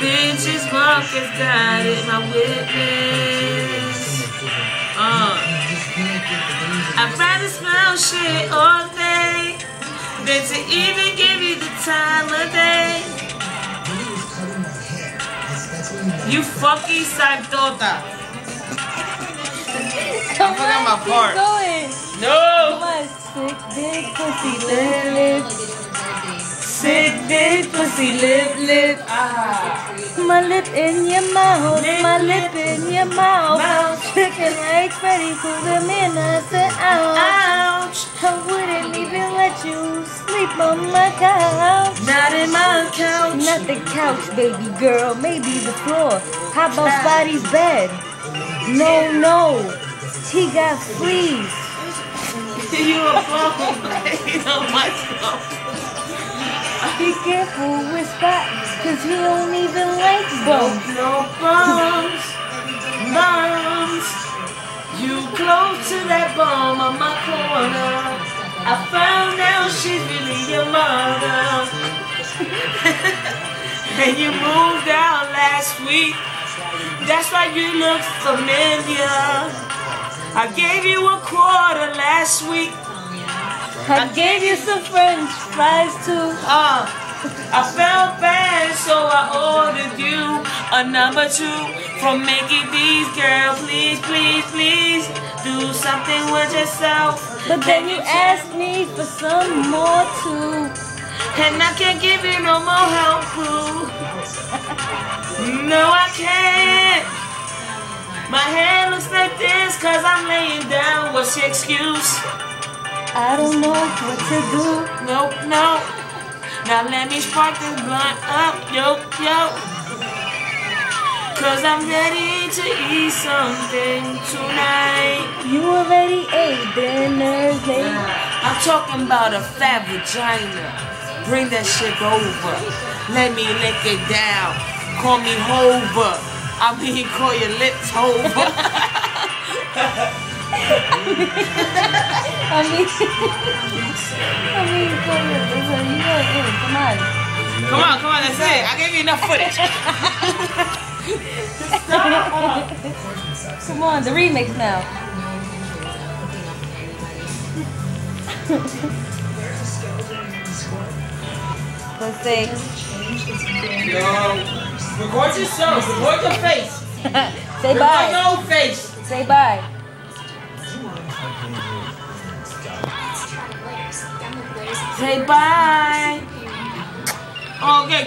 Bitches, Marcus got it, my witness. I'd rather smell shit all day than to even give you the time of day. You fucking psychota. I forgot my part. No! Come on, sick dick, pussy, lip. Sick dick, pussy, lip. My lip in your mouth, my lip in your mouth. Chicken legs ready for the minute. Ouch! I wouldn't even let you sleep on my couch. Not in my couch. Not the couch, baby girl, maybe the floor. How about Spotty's bed? No, he got fleas. You a bum. You know my stuff. Be careful with Spot, cause he don't even like bums. No bums. You close to that bum on my corner. I found out she's really your mother. And you moved out last week. That's why you look familiar. I gave you a quarter last week. I gave you some French fries too. I felt bad, so I ordered you a number 2 from Mickey D's. Girl, please, please, please do something with yourself. But then you asked me for some more too. And I can't give you no more help, boo. No, I can't. My hair looks like this cause I'm laying down. What's your excuse? I don't know what to do. Nope. Now let me spark this blunt up, yo. Cause I'm ready to eat something tonight. You already ate dinner, babe. I'm talking about a fat vagina. Bring that shit over. Let me lick it down. Call me Hover. I mean, call your lips Hover. I mean, Come on, that's it. I gave you enough footage. come on, the remix now. Let's say. Yo, record yourself. Record your face. Say bye. Record your face. Say bye. Say bye. Okay.